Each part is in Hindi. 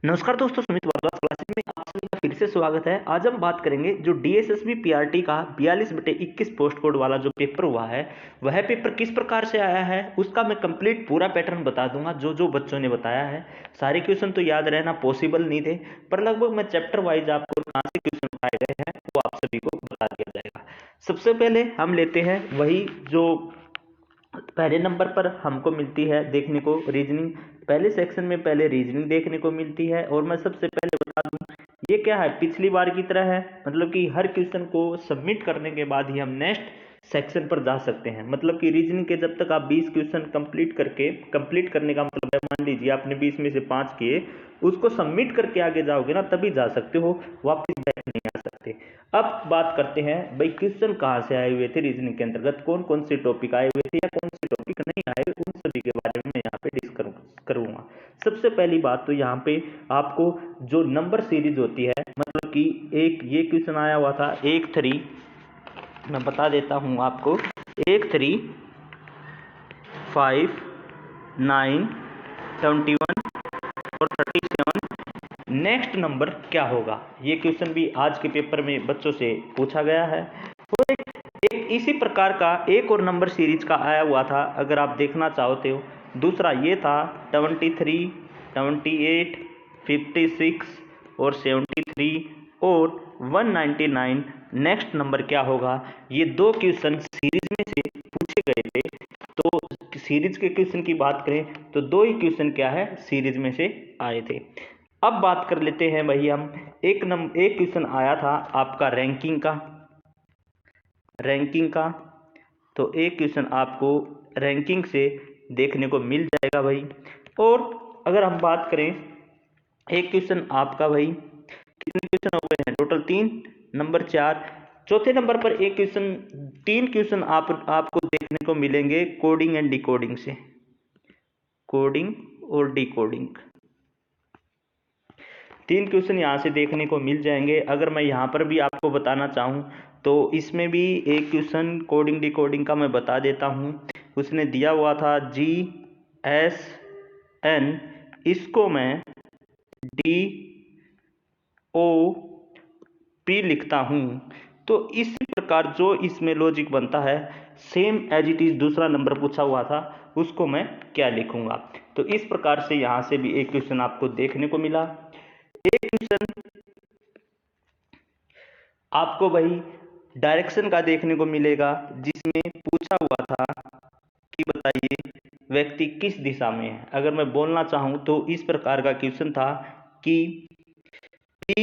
नमस्कार दोस्तों, सुमित भारद्वाज क्लासेस में आप सभी का फिर से स्वागत है। आज हम बात करेंगे जो डीएसएसबी पीआरटी का 42/21 पोस्ट कोड वाला जो पेपर हुआ है, वह पेपर किस प्रकार से आया है उसका मैं कंप्लीट पूरा पैटर्न बता दूंगा। जो जो बच्चों ने बताया है, सारे क्वेश्चन तो याद रहना पॉसिबल नहीं थे, पर लगभग मैं चैप्टर वाइज आपको कहाँ से क्वेश्चन उठाए गए हैं वो आप सभी को बता दिया जाएगा। सबसे पहले हम लेते हैं वही जो पहले नंबर पर हमको मिलती है देखने को रीजनिंग। पहले सेक्शन में पहले रीजनिंग देखने को मिलती है, और मैं सबसे पहले बता दूं ये क्या है, पिछली बार की तरह है। मतलब कि हर क्वेश्चन को सबमिट करने के बाद ही हम नेक्स्ट सेक्शन पर जा सकते हैं। मतलब कि रीजनिंग के जब तक आप 20 क्वेश्चन कंप्लीट करने का मतलब है, मान लीजिए आपने 20 में से 5 किए, उसको सबमिट करके आगे जाओगे ना, तभी जा सकते हो, वापस बैक नहीं आ सकते। अब बात करते हैं भाई क्वेश्चन कहाँ से आए हुए थे रीजनिंग के अंतर्गत, कौन कौन से टॉपिक आए हुए थे या कौन से टॉपिक नहीं आए, उन सभी के बारे में मैं यहाँ पे डिस्कस करूंगा। सबसे पहली बात तो यहाँ पे आपको जो नंबर सीरीज होती है, मतलब कि एक ये क्वेश्चन आया हुआ था 1 3, मैं बता देता हूँ आपको, 1 3 5 9 21 और 37, नेक्स्ट नंबर क्या होगा। ये क्वेश्चन भी आज के पेपर में बच्चों से पूछा गया है। और एक इसी प्रकार का एक और नंबर सीरीज का आया हुआ था, अगर आप देखना चाहते हो। दूसरा ये था 23 28 56 और 73 और 199, नेक्स्ट नंबर क्या होगा। ये दो क्वेश्चन सीरीज में से पूछे गए थे। तो सीरीज के क्वेश्चन की बात करें तो दो ही क्वेश्चन क्या है सीरीज में से आए थे। अब बात कर लेते हैं भाई हम, एक क्वेश्चन आया था आपका रैंकिंग का। तो एक क्वेश्चन आपको रैंकिंग से देखने को मिल जाएगा भाई। और अगर हम बात करें, एक क्वेश्चन आपका भाई, कितने क्वेश्चन हो गए हैं टोटल 3, नंबर 4। चौथे नंबर पर एक क्वेश्चन, 3 क्वेश्चन आपको देखने को मिलेंगे कोडिंग एंड डिकोडिंग से, कोडिंग और डिकोडिंग। 3 क्वेश्चन यहाँ से देखने को मिल जाएंगे। अगर मैं यहाँ पर भी आपको बताना चाहूँ तो इसमें भी एक क्वेश्चन कोडिंग डिकोडिंग का मैं बता देता हूँ। उसने दिया हुआ था GSN, इसको मैं DOP लिखता हूँ। तो इसी प्रकार जो इसमें लॉजिक बनता है, सेम एज इट इज दूसरा नंबर पूछा हुआ था, उसको मैं क्या लिखूंगा। तो इस प्रकार से यहाँ से भी एक क्वेश्चन आपको देखने को मिला। एक क्वेश्चन आपको भाई डायरेक्शन का देखने को मिलेगा, जिसमें पूछा हुआ था कि बताइए व्यक्ति किस दिशा में है। अगर मैं बोलना चाहूं तो इस प्रकार का क्वेश्चन था कि P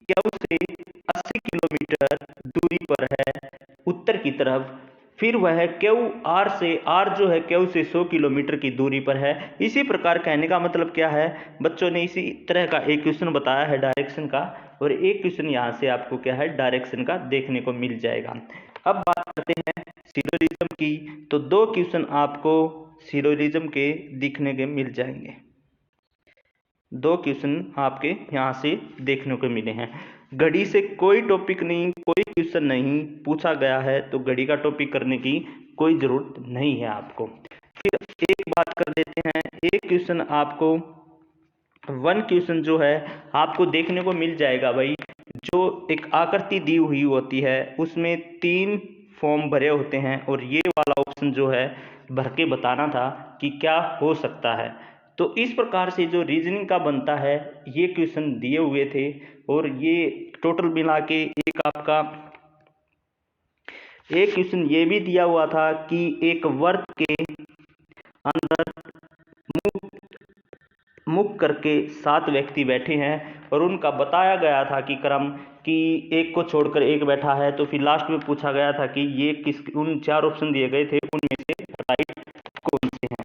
क्यू से 80 किलोमीटर दूरी पर है उत्तर की तरफ, फिर वह क्यू आर जो है क्यू से 100 किलोमीटर की दूरी पर है। इसी प्रकार कहने का मतलब क्या है, बच्चों ने इसी तरह का एक क्वेश्चन बताया है डायरेक्शन का, और एक क्वेश्चन यहाँ से आपको क्या है डायरेक्शन का देखने को मिल जाएगा। अब बात करते हैं सिलोजिज्म की, तो 2 क्वेश्चन आपको सिलोजिज्म के दिखने के मिल जाएंगे। 2 क्वेश्चन आपके यहाँ से देखने को मिले हैं। घड़ी से कोई टॉपिक नहीं, कोई क्वेश्चन नहीं पूछा गया है, तो घड़ी का टॉपिक करने की कोई जरूरत नहीं है आपको। फिर एक बात कर लेते हैं, एक क्वेश्चन आपको 1 क्वेश्चन जो है आपको देखने को मिल जाएगा भाई। जो एक आकृति दी हुई होती है उसमें 3 फॉर्म भरे होते हैं, और ये वाला ऑप्शन जो है भर के बताना था कि क्या हो सकता है। तो इस प्रकार से जो रीजनिंग का बनता है, ये क्वेश्चन दिए हुए थे। और ये टोटल मिला के एक आपका एक क्वेश्चन ये भी दिया हुआ था कि एक वर्ग के अंदर मुख करके 7 व्यक्ति बैठे हैं, और उनका बताया गया था कि क्रम कि एक को छोड़कर एक बैठा है। तो फिर लास्ट में पूछा गया था कि ये किस, उन 4 ऑप्शन दिए गए थे उनमें से राइट कौन से हैं।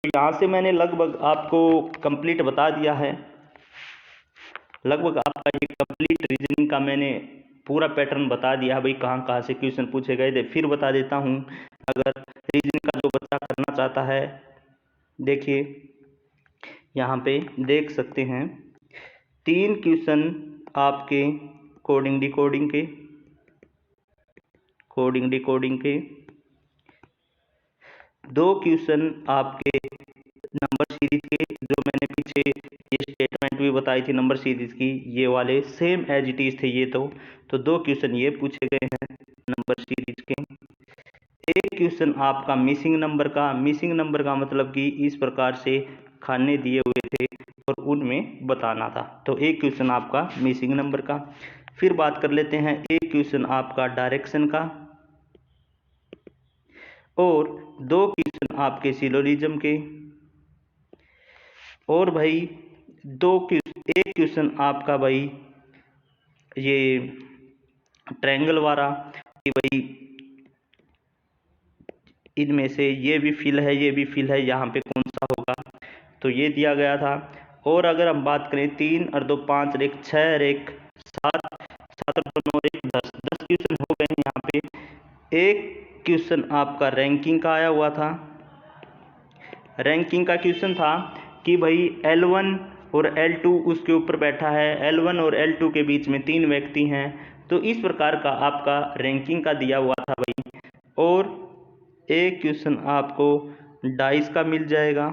तो यहाँ से मैंने लगभग आपको कंप्लीट बता दिया है। लगभग आपका ये कंप्लीट रीजनिंग का मैंने पूरा पैटर्न बता दिया भाई, कहाँ कहाँ से क्वेश्चन पूछे गए थे। फिर बता देता हूँ, अगर रीजनिंग का जो बच्चा करना चाहता है, देखिए यहाँ पे देख सकते हैं 3 क्वेश्चन आपके कोडिंग डिकोडिंग के 2 क्वेश्चन आपके नंबर सीरीज के, जो मैंने पीछे ये स्टेटमेंट भी बताई थी नंबर सीरीज की, ये वाले सेम एज इट इज थे ये तो 2 क्वेश्चन ये पूछे गए हैं नंबर सीरीज के। एक क्वेश्चन आपका मिसिंग नंबर का मतलब कि इस प्रकार से खाने दिए हुए थे और उनमें बताना था, तो एक क्वेश्चन आपका मिसिंग नंबर का। फिर बात कर लेते हैं एक क्वेश्चन आपका डायरेक्शन का और 2 क्वेश्चन आपके सिलोजिज्म के, और भाई एक क्वेश्चन आपका भाई ये ट्रायंगल वाला कि भाई इनमें से ये भी फिल है ये भी फिल है, यहाँ पे कौन सा होगा, तो ये दिया गया था। और अगर हम बात करें 3 और 2 5 और 1 6 और 1 7 7 और 2 9 और 1 10 10 क्वेश्चन हो गए हैं यहाँ पे। एक क्वेश्चन आपका रैंकिंग का आया हुआ था, रैंकिंग का क्वेश्चन था कि भाई L1 और L2 उसके ऊपर बैठा है, L1 और L2 के बीच में 3 व्यक्ति हैं, तो इस प्रकार का आपका रैंकिंग का दिया हुआ था भाई। और एक क्वेश्चन आपको डाइस का मिल जाएगा,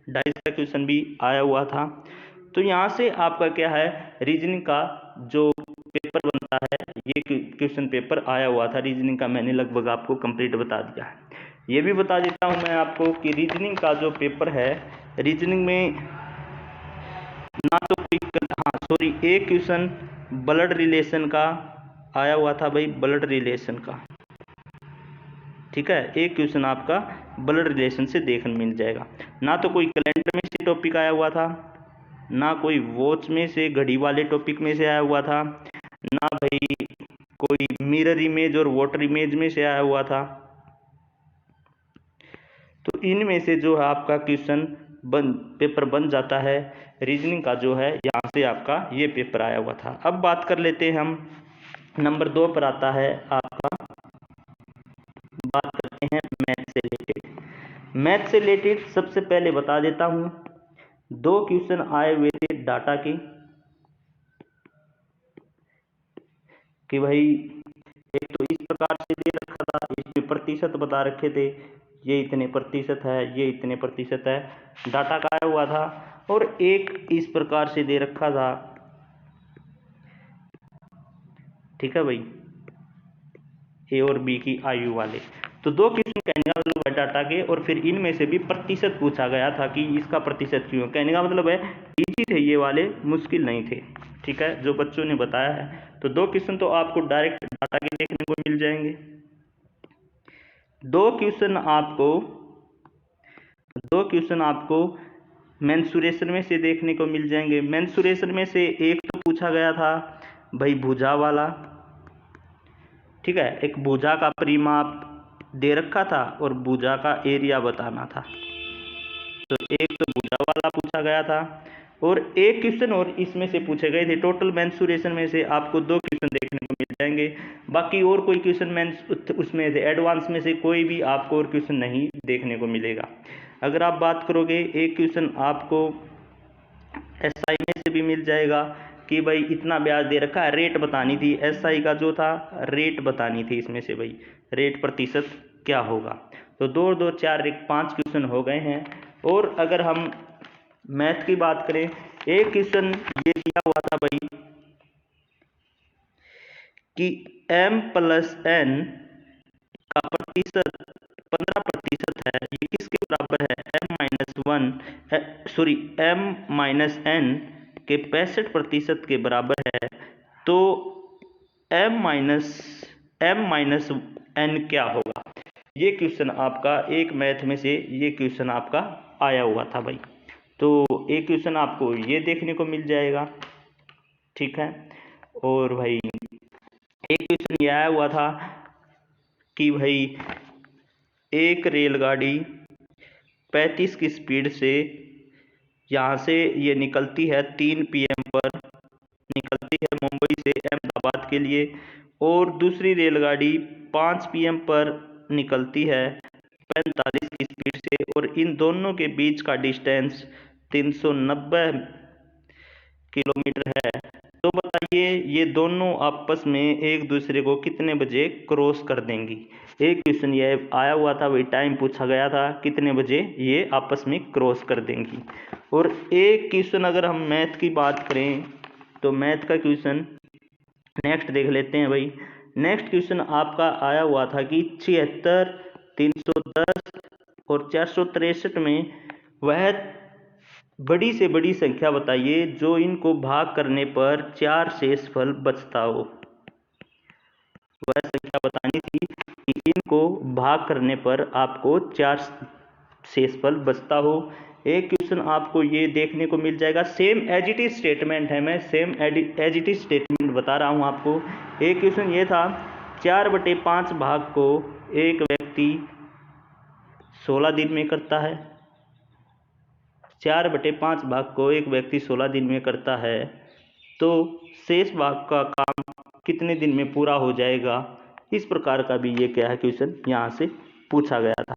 डाइस का क्वेश्चन भी आया हुआ था। तो यहाँ से आपका क्या है, रीजनिंग का जो पेपर बनता है, ये क्वेश्चन पेपर आया हुआ था रीजनिंग का, मैंने लगभग आपको कंप्लीट बता दिया है। ये भी बता देता हूँ मैं आपको कि रीजनिंग का जो पेपर है, रीजनिंग में ना तो कोई एक क्वेश्चन ब्लड रिलेशन का आया हुआ था भाई, ब्लड रिलेशन का, ठीक है, एक क्वेश्चन आपका ब्लड रिलेशन से देखने मिल जाएगा। ना तो कोई कैलेंडर में से टॉपिक आया हुआ था, ना कोई वॉच में से घड़ी वाले टॉपिक में से आया हुआ था, ना भाई कोई मिरर इमेज और वाटर इमेज में से आया हुआ था। तो इनमें से जो है आपका क्वेश्चन पेपर बन जाता है, रीजनिंग का जो है यहाँ से आपका ये पेपर आया हुआ था। अब बात कर लेते हैं हम, नंबर 2 पर आता है आपका, बात करते हैं मैथ से रिलेटेड। मैथ से रिलेटेड सबसे पहले बता देता हूँ, 2 क्वेश्चन आए हुए थे डाटा के कि भाई एक तो इस प्रकार से दे रखा था, इसमें प्रतिशत बता रखे थे, ये इतने प्रतिशत है ये इतने प्रतिशत है, डाटा का आया हुआ था। और एक इस प्रकार से दे रखा था, ठीक है भाई, ए और बी की आयु वाले। तो 2 क्वेश्चन कहने का मतलब है डाटा के, और फिर इनमें से भी प्रतिशत पूछा गया था कि इसका प्रतिशत क्यों, कहने का मतलब है इजी थे ये वाले, मुश्किल नहीं थे, ठीक है, जो बच्चों ने बताया है। तो 2 क्वेश्चन तो आपको डायरेक्ट डाटा के देखने को मिल जाएंगे। 2 क्वेश्चन आपको मेंसुरेशन में से देखने को मिल जाएंगे। मेंसुरेशन में से एक तो पूछा गया था भाई भुजा वाला, ठीक है, एक भुजा का परिमाप दे रखा था और भुजा का एरिया बताना था, तो एक तो भुजा वाला पूछा गया था। और एक क्वेश्चन और इसमें से पूछे गए थे, टोटल मेंसुरेशन में से आपको 2 क्वेश्चन देखने को मिल जाएंगे, बाकी और कोई क्वेश्चन उसमें से एडवांस में से कोई भी आपको और क्वेश्चन नहीं देखने को मिलेगा। अगर आप बात करोगे, एक क्वेश्चन आपको एसआई में से भी मिल जाएगा कि भाई इतना ब्याज दे रखा है, रेट बतानी थी, एसआई का जो था रेट बतानी थी, इसमें से भाई रेट प्रतिशत क्या होगा। तो 2 2 4 1 5 क्वेश्चन हो गए हैं। और अगर हम मैथ की बात करें, एक क्वेश्चन ये दिया हुआ था भाई कि m+n का प्रतिशत 15% है, ये किसके बराबर है, m-n के 65% के बराबर है, तो m-n क्या होगा। ये क्वेश्चन आपका एक मैथ में से ये क्वेश्चन आपका आया हुआ था भाई, तो एक क्वेश्चन आपको ये देखने को मिल जाएगा, ठीक है। और भाई एक क्वेश्चन ये आया हुआ था कि भाई एक रेलगाड़ी 35 की स्पीड से यहाँ से ये निकलती है 3 PM पर, निकलती है मुंबई से अहमदाबाद के लिए, और दूसरी रेलगाड़ी 5 PM पर निकलती है 45 की स्पीड से, और इन दोनों के बीच का डिस्टेंस 390 किलोमीटर है। तो बताइए बताइए ये दोनों आपस में एक दूसरे को कितने बजे क्रॉस कर देंगी। एक क्वेश्चन ये आया हुआ था, वही टाइम पूछा गया था कितने बजे ये आपस में क्रॉस कर देंगी। और एक क्वेश्चन अगर हम मैथ की बात करें तो मैथ का क्वेश्चन नेक्स्ट देख लेते हैं भाई। नेक्स्ट क्वेश्चन आपका आया हुआ था कि 76, 310 और 463 में वह बड़ी से बड़ी संख्या बताइए जो इनको भाग करने पर 4 शेषफल बचता हो। वह संख्या बतानी थी कि इनको भाग करने पर आपको 4 शेषफल बचता हो। एक क्वेश्चन आपको ये देखने को मिल जाएगा, same as it is statement है, मैं same as it is statement बता रहा हूँ आपको। एक क्वेश्चन ये था 4/5 भाग को एक व्यक्ति 16 दिन में करता है। 4/5 भाग को एक व्यक्ति 16 दिन में करता है, तो शेष भाग का काम कितने दिन में पूरा हो जाएगा। इस प्रकार का भी ये क्या है क्वेश्चन यहाँ से पूछा गया था।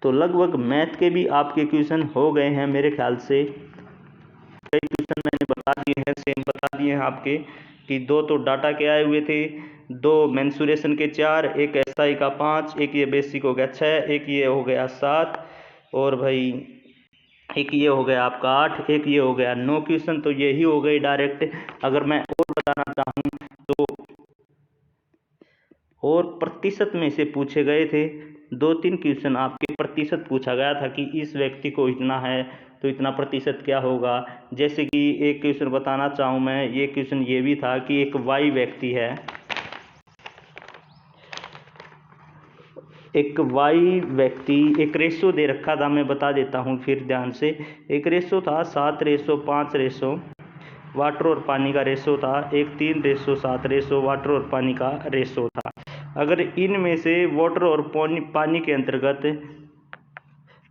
तो लगभग मैथ के भी आपके क्वेश्चन हो गए हैं मेरे ख्याल से। कई क्वेश्चन मैंने बता दिए हैं, सेम बता दिए हैं आपके कि 2 तो डाटा के आए हुए थे, 2 मेंसुरेशन के 4, एक एसआई का 5, एक ये बेसिक हो गया 6, एक ये हो गया 7 और भाई एक ये हो गया आपका 8, एक ये हो गया 9 क्वेश्चन। तो यही हो गए डायरेक्ट। अगर मैं और बताना चाहूँ तो और प्रतिशत में से पूछे गए थे 2-3 क्वेश्चन आपके प्रतिशत पूछा गया था कि इस व्यक्ति को इतना है तो इतना प्रतिशत क्या होगा। जैसे कि एक क्वेश्चन बताना चाहूँ मैं, ये क्वेश्चन ये भी था कि एक वाई व्यक्ति है, एक वाई व्यक्ति, एक रेशो दे रखा था, मैं बता देता हूँ फिर ध्यान से। एक रेशो था 7:5 रेशो वाटर और पानी का रेशो था, एक 3:7 रेशो वाटर और पानी का रेशो था। अगर इनमें से वाटर और पानी के अंतर्गत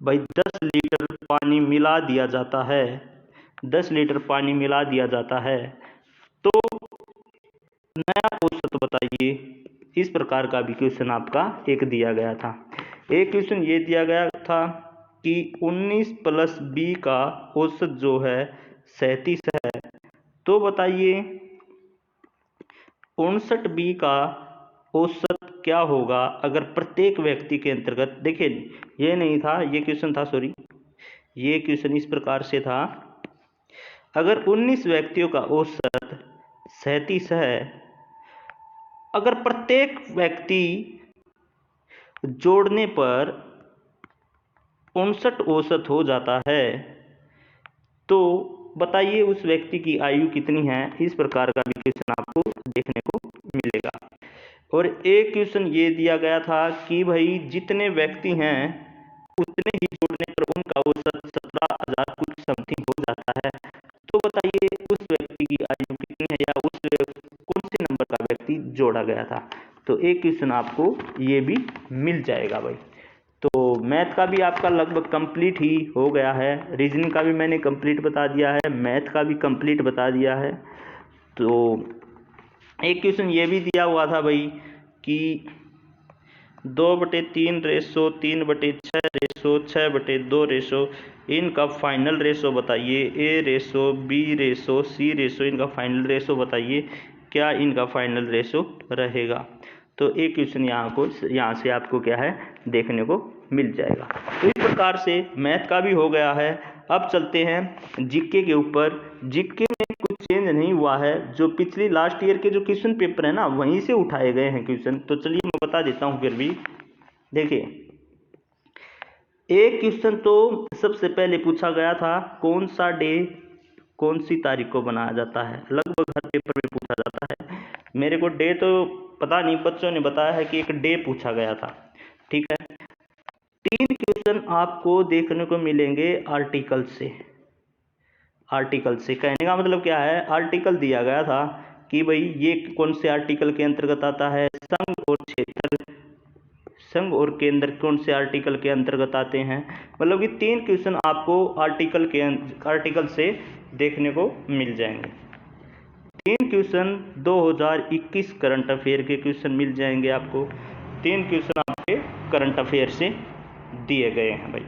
भाई 10 लीटर पानी मिला दिया जाता है, 10 लीटर पानी मिला दिया जाता है, तो नया औसत बताइए। इस प्रकार का भी क्वेश्चन आपका एक दिया गया था। एक क्वेश्चन ये दिया गया था कि 19 + b का औसत जो है 37 है, तो बताइए 59b का औसत क्या होगा अगर प्रत्येक व्यक्ति के अंतर्गत। देखिए ये नहीं था, ये क्वेश्चन था, सॉरी, ये क्वेश्चन इस प्रकार से था, अगर 19 व्यक्तियों का औसत 37 है, अगर प्रत्येक व्यक्ति जोड़ने पर 59 औसत हो जाता है, तो बताइए उस व्यक्ति की आयु कितनी है। इस प्रकार का भी क्वेश्चन आपको देखने को मिलेगा। और एक क्वेश्चन ये दिया गया था कि भाई जितने व्यक्ति हैं उतने ही जोड़ने पर उनका औसत 17,000 कुछ समथिंग हो जाता है, तो बताइए उस व्यक्ति की आयु कितनी है या उस कौन से नंबर का व्यक्ति जोड़ा गया था। तो एक क्वेश्चन आपको ये भी मिल जाएगा भाई। तो मैथ का भी आपका लगभग कंप्लीट ही हो गया है, रीजनिंग का भी मैंने कंप्लीट बता दिया है, मैथ का भी कंप्लीट बता दिया है। तो एक क्वेश्चन ये भी दिया हुआ था भाई कि 2/3 रेशो 3/6 रेशो 6/2 रेशो, इनका फाइनल रेशो बताइए। ए रेशो, बी रेशो, सी रेशो, इनका फाइनल रेशो बताइए, क्या इनका फाइनल रेशो रहेगा। तो एक क्वेश्चन यहाँ से आपको क्या है देखने को मिल जाएगा। तो इस प्रकार से मैथ का भी हो गया है। अब चलते हैं जीके के ऊपर। जीके में कुछ चेंज नहीं हुआ है, जो पिछली लास्ट ईयर के जो क्वेश्चन पेपर है ना वहीं से उठाए गए हैं क्वेश्चन। तो चलिए मैं बता देता हूँ फिर भी। देखिए एक क्वेश्चन तो सबसे पहले पूछा गया था, कौन सा डे कौन सी तारीख को बनाया जाता है। लगभग हर पेपर में पूछा जाता है। मेरे को डे तो पता नहीं, बच्चों ने बताया है कि एक डे पूछा गया था, ठीक है। 3 क्वेश्चन आपको देखने को मिलेंगे आर्टिकल से। आर्टिकल से कहने का मतलब क्या है, आर्टिकल दिया गया था कि भाई ये कौन से आर्टिकल के अंतर्गत आता है, संघ और क्षेत्र, संघ और केंद्र कौन से आर्टिकल के अंतर्गत आते हैं। मतलब कि 3 क्वेश्चन आपको आर्टिकल से देखने को मिल जाएंगे। 3 क्वेश्चन 2021 करंट अफेयर के क्वेश्चन मिल जाएंगे आपको। 3 क्वेश्चन आपके करंट अफेयर से दिए गए हैं भाई।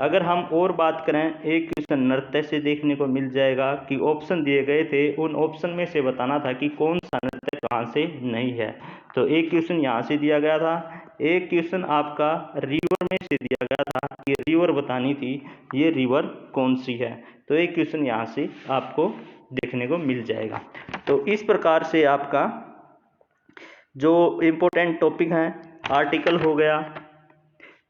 अगर हम और बात करें, एक क्वेश्चन नृत्य से देखने को मिल जाएगा कि ऑप्शन दिए गए थे, उन ऑप्शन में से बताना था कि कौन सा नृत्य कहाँ से नहीं है। तो एक क्वेश्चन यहाँ से दिया गया था, एक क्वेश्चन आपका रिवर में से दिया गया था, ये रिवर बतानी थी, ये रिवर कौन सी है। तो एक क्वेश्चन यहाँ से आपको देखने को मिल जाएगा। तो इस प्रकार से आपका जो इम्पोर्टेंट टॉपिक हैं, आर्टिकल हो गया,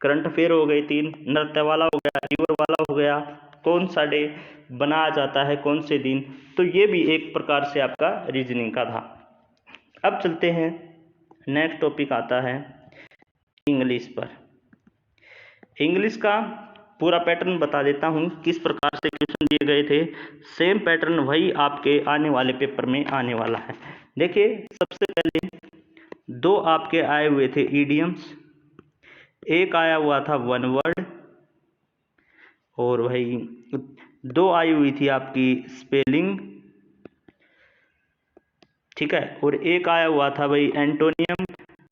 करंट अफेयर हो गए 3, नृत्य वाला हो गया, रिवर वाला हो गया, कौन सा डे बनाया जाता है कौन से दिन, तो ये भी एक प्रकार से आपका रीजनिंग का था। अब चलते हैं, नेक्स्ट टॉपिक आता है इंग्लिश पर। इंग्लिश का पूरा पैटर्न बता देता हूँ, किस प्रकार से क्वेश्चन दिए गए थे। सेम पैटर्न वही आपके आने वाले पेपर में आने वाला है। देखिए, सबसे पहले 2 आपके आए हुए थे ईडियम्स, एक आया हुआ था वन वर्ड, और वही 2 आई हुई थी आपकी स्पेलिंग, ठीक है, और एक आया हुआ था भाई एंटोनियम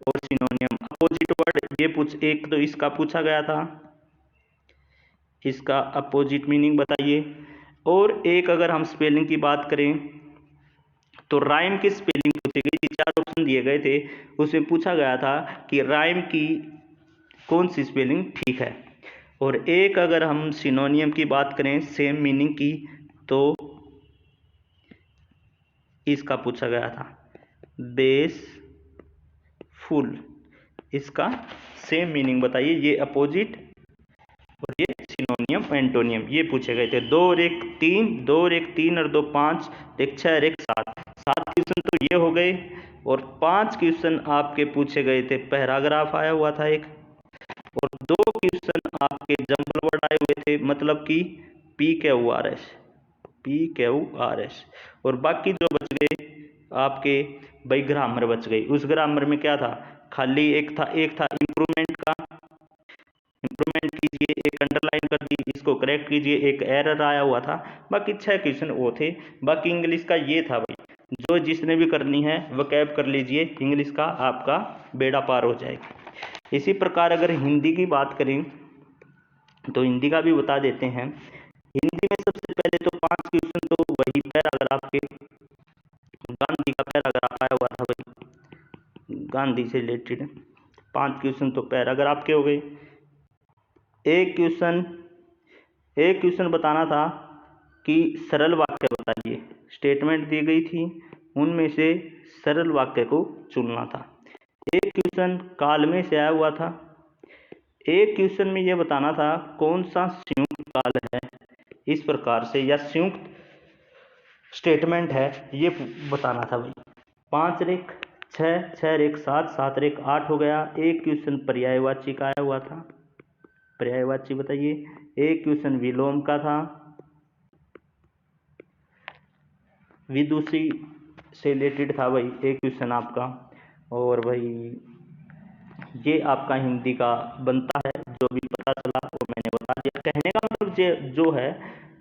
और सिनोनियम, अपोजिट वर्ड। ये एक तो इसका पूछा गया था, इसका अपोजिट मीनिंग बताइए। और एक अगर हम स्पेलिंग की बात करें तो राइम की स्पेलिंग पूछी गई थी, 4 ऑप्शन दिए गए थे, उसमें पूछा गया था कि राइम की कौन सी स्पेलिंग ठीक है। और एक अगर हम सिनोनियम की बात करें सेम मीनिंग की, तो इसका पूछा गया था बेस फुल, इसका सेम मीनिंग बताइए। ये अपोजिट और ये सिनोनियम एंटोनियम, ये पूछे गए थे। 2 और 1 3, 2 और 1 3 और 2 5, 1 6 और 1 7, 7 क्वेश्चन तो ये हो गए। और 5 क्वेश्चन आपके पूछे गए थे, पैराग्राफ आया हुआ था एक, और 2 क्वेश्चन आपके जंगल वर्ड आए हुए थे, मतलब कि PQRS, PQRS। और बाकी जो बच गए आपके भाई ग्रामर बच गई। उस ग्रामर में क्या था, खाली एक था इम्प्रूवमेंट का, इम्प्रूवमेंट कीजिए, एक अंडरलाइन कर दी, इसको करेक्ट कीजिए, एक एरर आया हुआ था, बाकी 6 क्वेश्चन वो थे। बाकी इंग्लिश का ये था भाई, जो जिसने भी करनी है वो कैब कर लीजिए, इंग्लिश का आपका बेड़ा पार हो जाएगा। इसी प्रकार अगर हिंदी की बात करें तो हिंदी का भी बता देते हैं। हिंदी में सबसे पहले तो 5 क्वेश्चन तो वही पैराग्राफ के, गांधी का पैराग्राफ आया हुआ था भाई, गांधी से रिलेटेड 5 क्वेश्चन तो पैराग्राफ के हो गए। एक क्वेश्चन बताना था कि सरल वाक्य बताइए, स्टेटमेंट दी गई थी, उनमें से सरल वाक्य को चुनना था। एक क्वेश्चन काल में से आया हुआ था। एक क्वेश्चन में यह बताना था कौन सा संयुक्त काल है, इस प्रकार से, या संयुक्त स्टेटमेंट है, ये बताना था भाई। 5 रेख 6, 6 रेख 7, 7 रेख 8 हो गया। एक क्वेश्चन पर्यायवाची का आया हुआ था, पर्यायवाची बताइए। एक क्वेश्चन विलोम का था, विदुषी से रिलेटेड था भाई एक क्वेश्चन आपका। और भाई ये आपका हिंदी का बनता है, जो भी पता चला वो मैंने बता दिया। कहने का मतलब जो है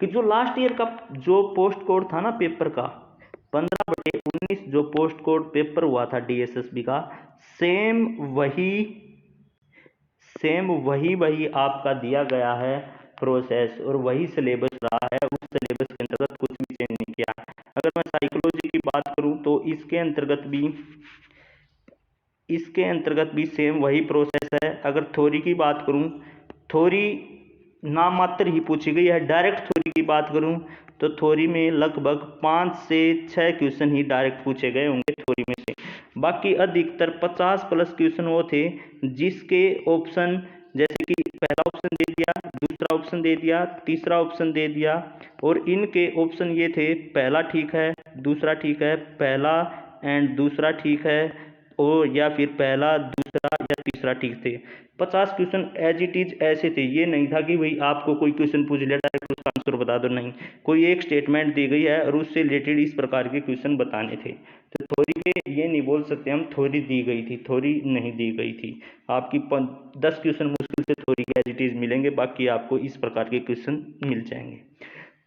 कि जो लास्ट ईयर का जो पोस्ट कोड था ना पेपर का, 15/19 जो पोस्ट कोड पेपर हुआ था DSSB का, सेम वही आपका दिया गया है प्रोसेस, और वही सिलेबस रहा है। उस सिलेबस के अंतर्गत कुछ भी चेंज नहीं किया। अगर मैं साइकोलॉजी की बात करूं तो इसके अंतर्गत भी सेम वही प्रोसेस है। अगर थ्योरी की बात करूं, थ्योरी नाम मात्र ही पूछी गई है। डायरेक्ट थ्योरी की बात करूं तो थ्योरी में लगभग 5 से 6 क्वेश्चन ही डायरेक्ट पूछे गए होंगे थ्योरी में से। बाकी अधिकतर 50+ क्वेश्चन वो थे जिसके ऑप्शन, जैसे कि पहला ऑप्शन दे दिया, दूसरा ऑप्शन दे दिया, तीसरा ऑप्शन दे दिया, और इनके ऑप्शन ये थे, पहला ठीक है, दूसरा ठीक है, पहला एंड दूसरा ठीक है, और या फिर पहला दूसरा या तीसरा ठीक थे। 50 क्वेश्चन एज इट इज ऐसे थे। ये नहीं था कि भाई आपको कोई क्वेश्चन पूछ लिया डायरेक्ट उसका आंसर बता दो, नहीं, कोई एक स्टेटमेंट दी गई है और उससे रिलेटेड इस प्रकार के क्वेश्चन बताने थे। तो थ्योरी में ये नहीं बोल सकते हम थ्योरी दी गई थी, थ्योरी नहीं दी गई थी। आपकी 10 क्वेश्चन मुश्किल से थ्योरी के एज इट इज मिलेंगे, बाकी आपको इस प्रकार के क्वेश्चन मिल जाएंगे।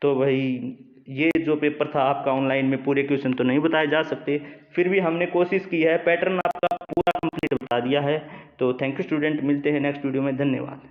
तो भाई ये जो पेपर था आपका ऑनलाइन में पूरे क्वेश्चन तो नहीं बताए जा सकते, फिर भी हमने कोशिश की है, पैटर्न आपका पूरा कंप्लीट बता दिया है। तो थैंक यू स्टूडेंट, मिलते हैं नेक्स्ट वीडियो में, धन्यवाद।